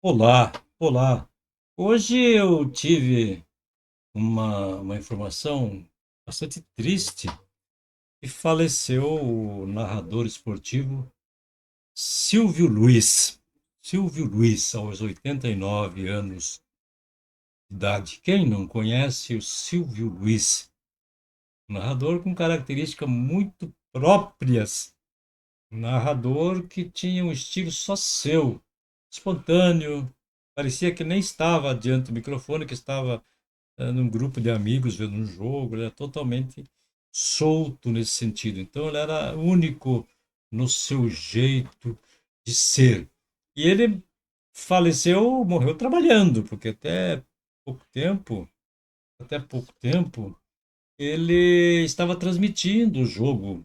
Olá, olá. Hoje eu tive uma informação bastante triste que faleceu o narrador esportivo Silvio Luiz. Silvio Luiz, aos 89 anos de idade. Quem não conhece o Silvio Luiz? Um narrador com características muito próprias. Um narrador que tinha um estilo só seu, espontâneo. Parecia que nem estava diante do microfone, que estava num grupo de amigos vendo um jogo, ele era totalmente solto nesse sentido. Então ele era único no seu jeito de ser. E ele faleceu, morreu trabalhando, porque até pouco tempo, ele estava transmitindo o jogo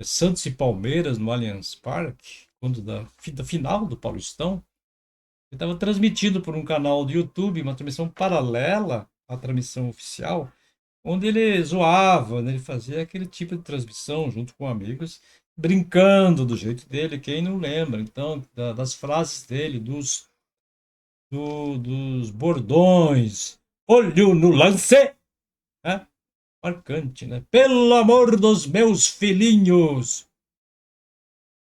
Santos e Palmeiras no Allianz Parque, quando da final do Paulistão. Ele estava transmitindo por um canal do YouTube, uma transmissão paralela à transmissão oficial, onde ele zoava, né? Ele fazia aquele tipo de transmissão junto com amigos, brincando do jeito dele, quem não lembra, então, das frases dele, dos bordões, olho no lance, né? Marcante, né? Pelo amor dos meus filhinhos,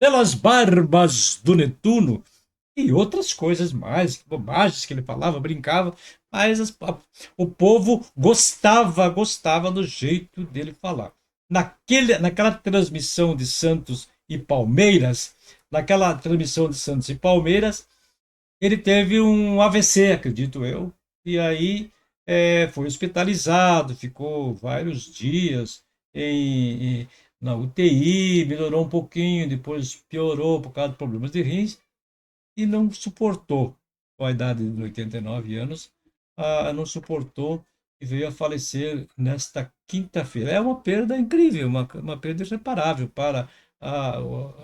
pelas barbas do Netuno, e outras coisas mais, bobagens que ele falava, brincava, mas o povo gostava do jeito dele falar. Naquela transmissão de Santos e Palmeiras, naquela transmissão de Santos e Palmeiras, ele teve um AVC, acredito eu, e aí foi hospitalizado, ficou vários dias na UTI, melhorou um pouquinho, depois piorou por causa de problemas de rins, e não suportou, com a idade de 89 anos, não suportou e veio a falecer nesta quinta-feira. É uma perda incrível, uma perda irreparável para a,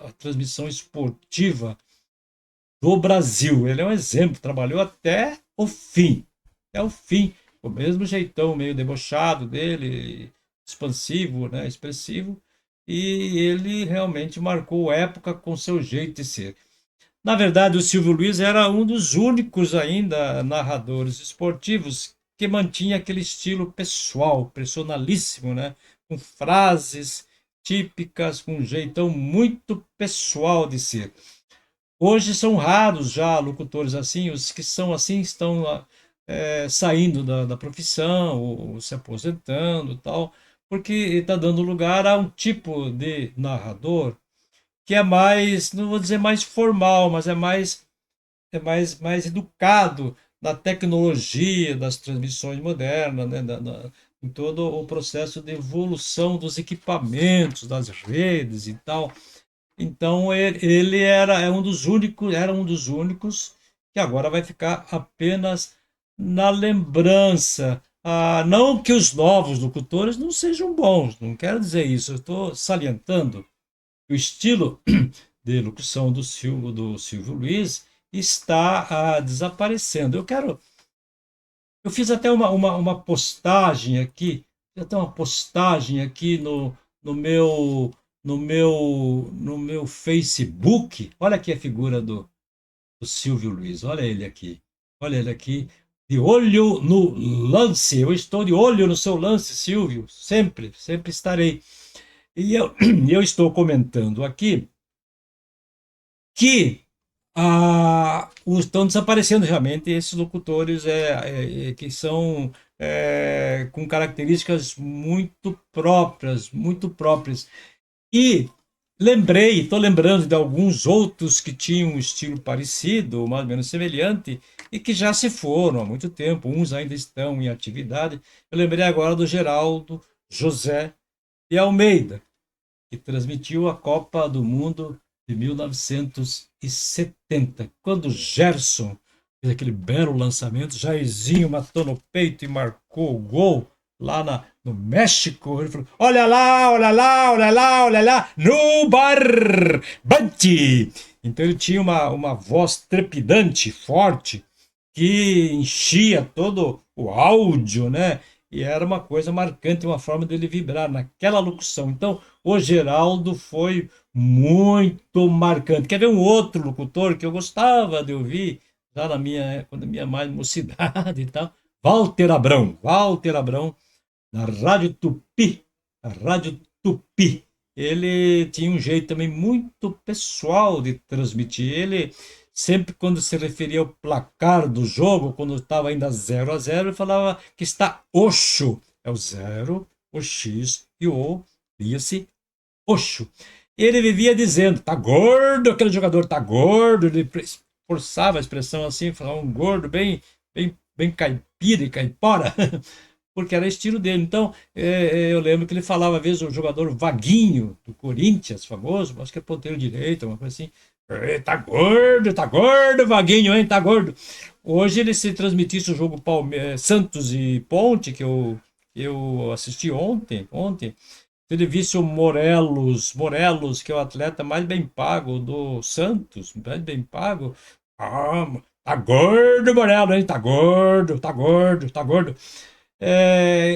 a transmissão esportiva do Brasil. Ele é um exemplo, trabalhou até o fim, o mesmo jeitão meio debochado dele, expansivo, né, expressivo, e ele realmente marcou época com seu jeito de ser. Na verdade, o Silvio Luiz era um dos únicos ainda narradores esportivos que mantinha aquele estilo pessoal, personalíssimo, né? Com frases típicas, com um jeitão muito pessoal de ser. Hoje são raros já locutores assim, os que são assim estão saindo da profissão, ou se aposentando e tal, porque está dando lugar a um tipo de narrador que é mais, não vou dizer mais formal, mas mais educado na tecnologia das transmissões modernas, né? Em todo o processo de evolução dos equipamentos, das redes e tal. Então ele era um dos únicos que agora vai ficar apenas na lembrança. Não que os novos locutores não sejam bons, não quero dizer isso, eu estou salientando o estilo de locução do Silvio Luiz está desaparecendo. Eu fiz até uma postagem aqui, até uma postagem aqui no meu Facebook. Olha aqui a figura do Silvio Luiz, olha ele aqui, de olho no lance. Eu estou de olho no seu lance, Silvio, sempre, sempre estarei. Eu estou comentando aqui que estão desaparecendo realmente esses locutores que são com características muito próprias. E estou lembrando de alguns outros que tinham um estilo parecido, mais ou menos semelhante, e que já se foram há muito tempo, uns ainda estão em atividade. Eu lembrei agora do Geraldo José de Almeida, que transmitiu a Copa do Mundo de 1970, quando Gerson fez aquele belo lançamento, Jairzinho matou no peito e marcou o gol lá no México. Ele falou: olha lá, olha lá, olha lá, olha lá, no barbante. Então ele tinha uma voz trepidante, forte, que enchia todo o áudio, né? E era uma coisa marcante, uma forma dele vibrar naquela locução. Então, o Geraldo foi muito marcante. Quer ver um outro locutor que eu gostava de ouvir, já quando a minha mais mocidade e tal. Walter Abrão, na Rádio Tupi, a Rádio Tupi. Ele tinha um jeito também muito pessoal de transmitir. Ele sempre quando se referia ao placar do jogo, quando estava ainda 0-0, ele falava que está Oxo. É o 0, o X e o O, lia-se Oxo. Ele vivia dizendo, tá gordo, aquele jogador tá gordo. Ele forçava a expressão assim, falava um gordo bem caipira e caipora. Porque era estilo dele. Então, eu lembro que ele falava, às vezes, o jogador Vaguinho, do Corinthians, famoso, acho que é ponteiro direito, uma coisa assim. Tá gordo, Vaguinho, hein? Tá gordo. Hoje, ele se transmitisse o jogo Santos e Ponte, que eu assisti ontem, se ele visse o Morelos, que é o atleta mais bem pago do Santos, mais bem pago, tá gordo, Morelos, hein? Tá gordo, tá gordo, tá gordo.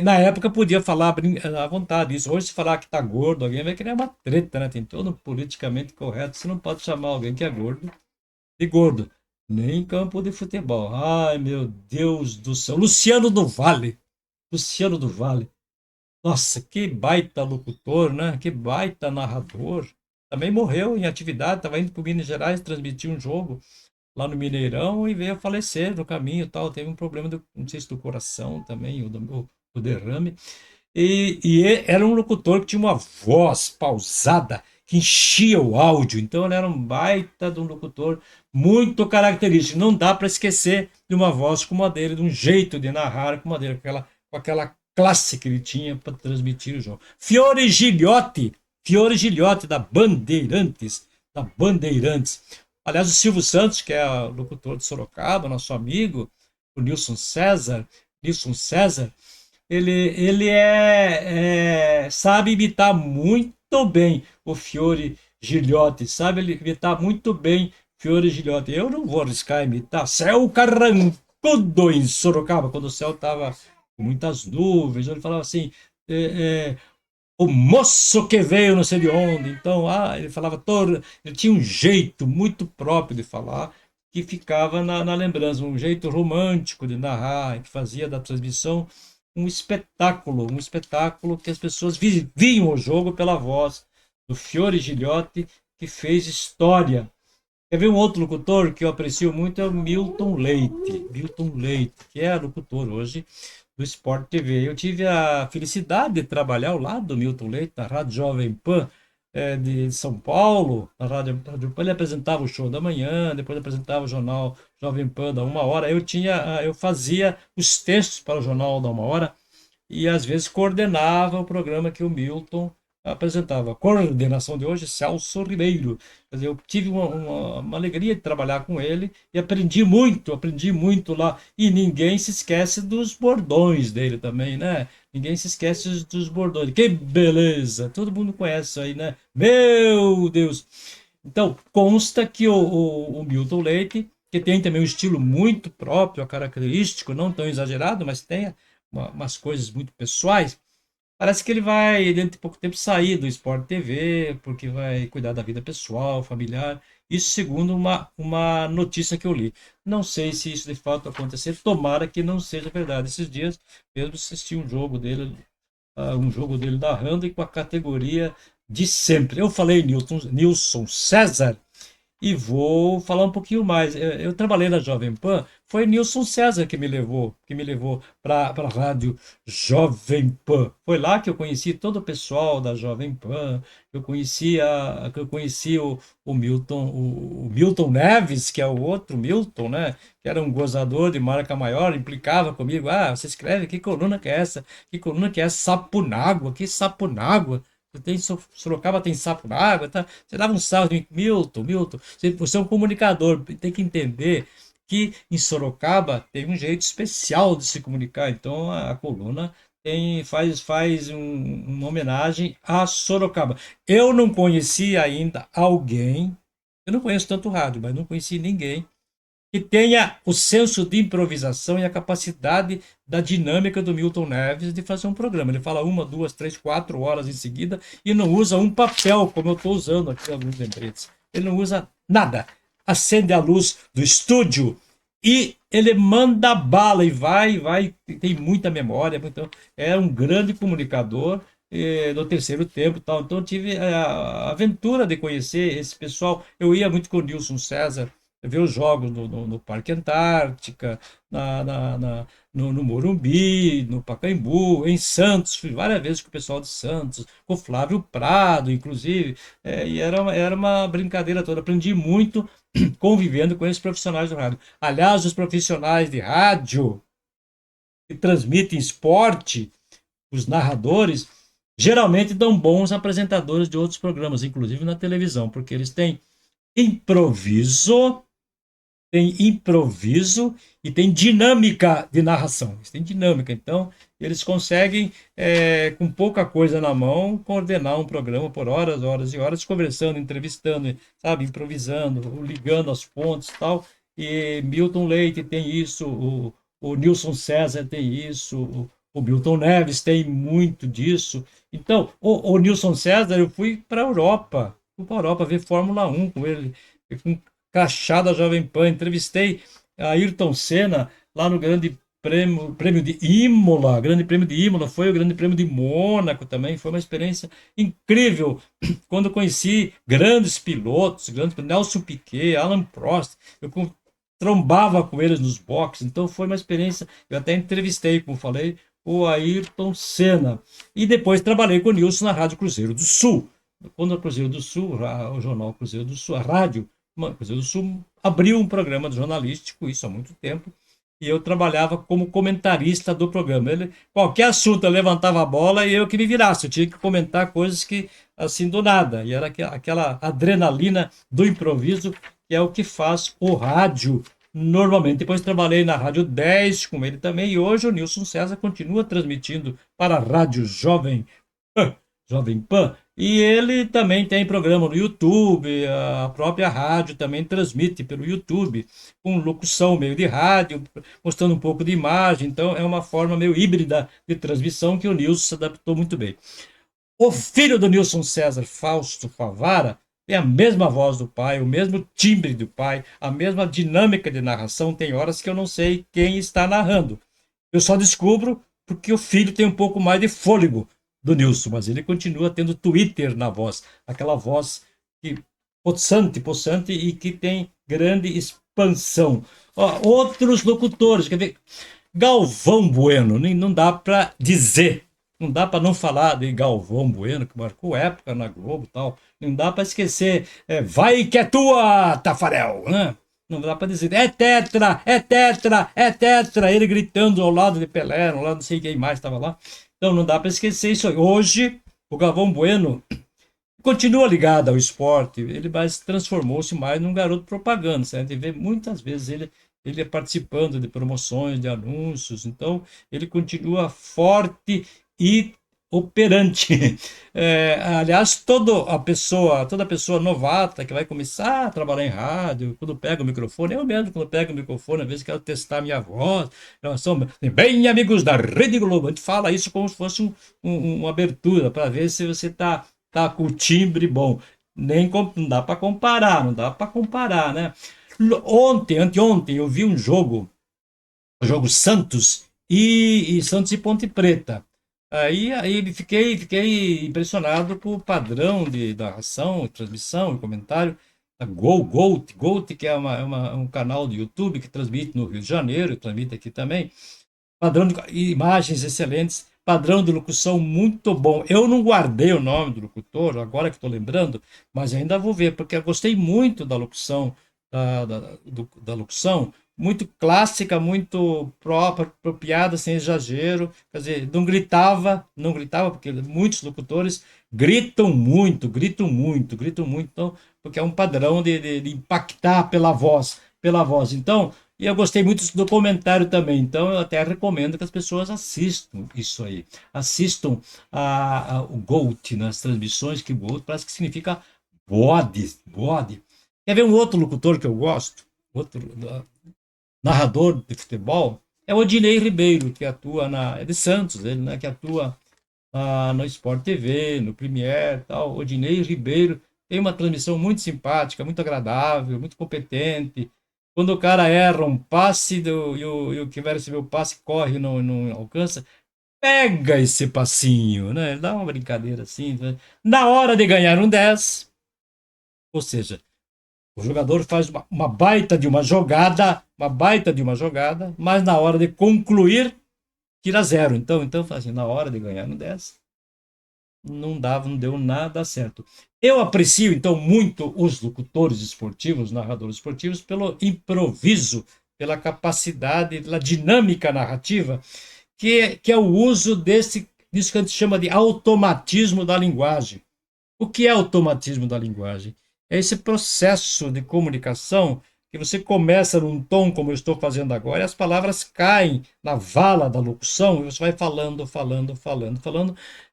Na época podia falar à vontade isso. Hoje, se falar que tá gordo, alguém vai querer uma treta, né? Tem todo politicamente correto. Você não pode chamar alguém que é gordo de gordo, nem em campo de futebol. Ai, meu Deus do céu. Luciano do Vale. Luciano do Vale. Nossa, que baita locutor, né? Que baita narrador. Também morreu em atividade, estava indo para Minas Gerais transmitir um jogo lá no Mineirão e veio a falecer no caminho e tal. Teve um problema, não sei se do coração também, o derrame. E era um locutor que tinha uma voz pausada, que enchia o áudio. Então ele era um baita de um locutor muito característico. Não dá para esquecer de uma voz como a dele, de um jeito de narrar como a dele, com aquela classe que ele tinha para transmitir o jogo. Fiore Gilhote da Bandeirantes. Aliás, o Silvio Santos, que é o locutor de Sorocaba, nosso amigo, o Nilson César, ele sabe imitar muito bem o Fiore Gilhote, sabe ele imitar muito bem Fiore Gilhote. Eu não vou arriscar imitar. Céu carrancudo em Sorocaba, quando o céu estava com muitas nuvens, ele falava assim, o moço que veio não sei de onde. Então, ele falava todo, ele tinha um jeito muito próprio de falar que ficava na lembrança, um jeito romântico de narrar, que fazia da transmissão um espetáculo que as pessoas viviam o jogo pela voz do Fiore Gilhote, que fez história. Quer ver um outro locutor que eu aprecio muito? É o Milton Leite. Milton Leite, que é locutor hoje do Sport TV. Eu tive a felicidade de trabalhar ao lado do Milton Leite, na Rádio Jovem Pan de São Paulo. Na Rádio Pan ele apresentava o Show da Manhã, depois apresentava o Jornal Jovem Pan da Uma Hora. Eu fazia os textos para o Jornal da Uma Hora e às vezes coordenava o programa que o Milton apresentava. A coordenação de hoje, Celso Ribeiro. Quer dizer, eu tive uma alegria de trabalhar com ele e aprendi muito lá. E ninguém se esquece dos bordões dele também, né? Ninguém se esquece dos bordões. Que beleza! Todo mundo conhece isso aí, né? Meu Deus! Então, consta que o Milton Leite, que tem também um estilo muito próprio, característico, não tão exagerado, mas tem umas coisas muito pessoais. Parece que ele vai, dentro de pouco tempo, sair do Sport TV, porque vai cuidar da vida pessoal, familiar. Isso segundo uma notícia que eu li. Não sei se isso de fato acontecer, tomara que não seja verdade. Esses dias mesmo assisti um jogo dele narrando e com a categoria de sempre. Eu falei Nilson César, e vou falar um pouquinho mais. Eu trabalhei na Jovem Pan, foi Nilson César que me levou para a rádio Jovem Pan. Foi lá que eu conheci todo o pessoal da Jovem Pan, que eu conheci o Milton Neves, que é o outro Milton, né? Que era um gozador de marca maior, implicava comigo. Você escreve, que coluna que é essa? Que coluna que é essa? Sapunágua, que sapunágua? Sorocaba tem sapo na água, tá? Você dava um salve de Milton, você é um comunicador, tem que entender que em Sorocaba tem um jeito especial de se comunicar, então a coluna faz uma homenagem a Sorocaba. Eu não conheci ainda alguém, eu não conheço tanto rádio, mas não conheci ninguém que tenha o senso de improvisação e a capacidade da dinâmica do Milton Neves de fazer um programa. Ele fala 1, 2, 3, 4 horas em seguida e não usa um papel, como eu estou usando aqui alguns lembretes. Ele não usa nada. Acende a luz do estúdio E ele manda bala e vai, tem muita memória. Então, é um grande comunicador no terceiro tempo e tal. Então, eu tive a aventura de conhecer esse pessoal. Eu ia muito com o Nilson César ver os jogos no Parque Antártica, no Morumbi, no Pacaembu, em Santos. Fui várias vezes com o pessoal de Santos, com o Flávio Prado, inclusive. E era uma brincadeira toda. Aprendi muito convivendo com esses profissionais do rádio. Aliás, os profissionais de rádio que transmitem esporte, os narradores, geralmente dão bons apresentadores de outros programas, inclusive na televisão, porque eles improviso, têm improviso e tem dinâmica de narração. Eles têm dinâmica, então eles conseguem, com pouca coisa na mão, coordenar um programa por horas, horas e horas, conversando, entrevistando, sabe, improvisando, ligando as pontes e tal. E Milton Leite tem isso, o Nilson César tem isso, o Milton Neves tem muito disso. Então, o Nilson César, eu fui para a Europa ver Fórmula 1 com ele, com crachá da Jovem Pan. Entrevistei a Ayrton Senna lá no Prêmio de Imola. Grande Prêmio de Imola foi o Grande Prêmio de Mônaco também. Foi uma experiência incrível. Quando conheci grandes pilotos, Nelson Piquet, Alan Prost, trombava com eles nos boxes. Então foi uma experiência. Eu até entrevistei, como falei, o Ayrton Senna. E depois trabalhei com o Nilson na Rádio Cruzeiro do Sul. Quando o Cruzeiro do Sul, o jornal Cruzeiro do Sul, a rádio Cruzeiro do Sul abriu um programa jornalístico, isso há muito tempo, e eu trabalhava como comentarista do programa. Qualquer assunto eu levantava a bola e eu que me virasse, eu tinha que comentar coisas que, assim, do nada, e era aquela adrenalina do improviso, que é o que faz o rádio normalmente. Depois trabalhei na Rádio 10 com ele também, e hoje o Nilson César continua transmitindo para a Rádio Jovem Pan. E ele também tem programa no YouTube, a própria rádio também transmite pelo YouTube, com locução meio de rádio, mostrando um pouco de imagem. Então é uma forma meio híbrida de transmissão que o Nilson se adaptou muito bem. O filho do Nilson César, Fausto Favara, tem a mesma voz do pai, o mesmo timbre do pai, a mesma dinâmica de narração. Tem horas que eu não sei quem está narrando. Eu só descubro porque o filho tem um pouco mais de fôlego do Nilson, mas ele continua tendo Twitter na voz, aquela voz que, possante e que tem grande expansão. Outros locutores, quer ver? Galvão Bueno, não dá para dizer, não dá para não falar de Galvão Bueno, que marcou época na Globo e tal, não dá para esquecer, vai que é tua, Tafarel, né? Não dá para dizer, é tetra, é tetra, é tetra, ele gritando ao lado de Pelé, ao lado não sei quem mais estava lá. Então não dá para esquecer isso aí. Hoje, o Galvão Bueno continua ligado ao esporte, ele transformou-se mais num garoto propaganda. Certo? A gente vê muitas vezes ele participando de promoções, de anúncios, então ele continua forte e operante. Aliás, toda pessoa novata que vai começar a trabalhar em rádio, quando pega o microfone, eu mesmo, quando pego o microfone, às vezes quero testar a minha voz. Nós somos bem amigos da Rede Globo. A gente fala isso como se fosse uma abertura, para ver se você tá com o timbre bom. Não dá para comparar, não dá para comparar, né? Anteontem, eu vi o jogo Santos e Ponte Preta. Aí fiquei impressionado com o padrão de narração, transmissão e comentário. A Gold, que é um canal do YouTube que transmite no Rio de Janeiro, transmite aqui também. Padrão de imagens excelentes, padrão de locução muito bom. Eu não guardei o nome do locutor, agora que estou lembrando, mas ainda vou ver, porque eu gostei muito da locução, da locução, muito clássica, muito própria, apropriada, sem exagero. Quer dizer, não gritava, porque muitos locutores gritam muito, então, porque é um padrão de impactar pela voz, Então, e eu gostei muito do documentário também, então eu até recomendo que as pessoas assistam isso aí. Assistam o GOAT nas transmissões, que GOAT parece que significa bode. Quer ver um outro locutor que eu gosto? Outro narrador de futebol? É o Odinei Ribeiro, que atua é de Santos, ele, né, que atua no Sport TV, no Premiere e tal. Odinei Ribeiro tem uma transmissão muito simpática, muito agradável, muito competente. Quando o cara erra um passe e o que vai receber o passe corre e não alcança, pega esse passinho, né? Dá uma brincadeira assim, né? Na hora de ganhar um 10, ou seja, o jogador faz uma baita de uma baita de uma jogada, mas na hora de concluir, tira zero. Então faz assim, na hora de ganhar um 10, não dava, não deu nada certo. Eu aprecio, então, muito os locutores esportivos, narradores esportivos, pelo improviso, pela capacidade, pela dinâmica narrativa, que é o uso disso que a gente chama de automatismo da linguagem. O que é automatismo da linguagem? É esse processo de comunicação que você começa num tom como eu estou fazendo agora, e as palavras caem na vala da locução, e você vai falando,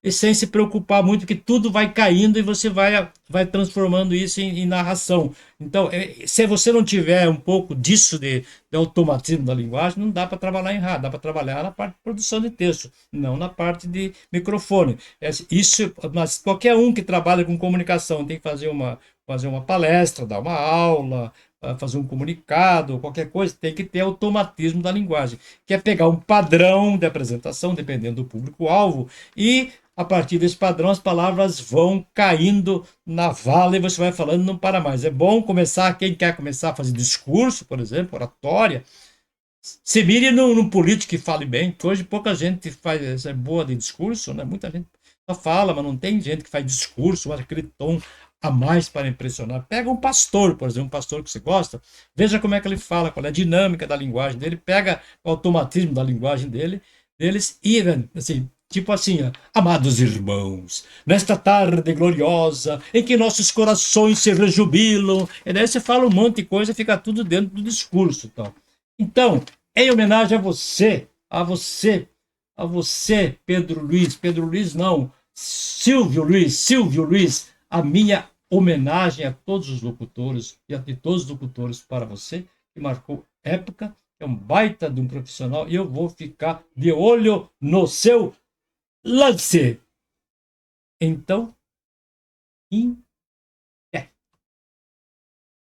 e sem se preocupar muito, que tudo vai caindo e você vai transformando isso em narração. Então, se você não tiver um pouco disso de automatismo da linguagem, não dá para trabalhar em rádio, dá para trabalhar na parte de produção de texto, não na parte de microfone. Isso, mas qualquer um que trabalha com comunicação tem que fazer uma palestra, dar uma aula, fazer um comunicado, qualquer coisa, tem que ter automatismo da linguagem, que é pegar um padrão de apresentação, dependendo do público-alvo, e a partir desse padrão as palavras vão caindo na vala e você vai falando, não para mais. É bom começar, quem quer começar a fazer discurso, por exemplo, oratória, se mire num político que fale bem, que hoje pouca gente faz, é boa de discurso, né? Muita gente só fala, mas não tem gente que faz discurso, aquele tom a mais para impressionar. Pega um pastor, por exemplo, um pastor que você gosta, veja como é que ele fala, qual é a dinâmica da linguagem dele, pega o automatismo da linguagem deles e, assim, tipo assim, ó, amados irmãos, nesta tarde gloriosa em que nossos corações se rejubilam, e daí você fala um monte de coisa e fica tudo dentro do discurso, então, em homenagem a você, Pedro Luiz não, Silvio Luiz, a minha homenagem a todos os locutores e a de todos os locutores para você, que marcou época, é um baita de um profissional e eu vou ficar de olho no seu lance. Então,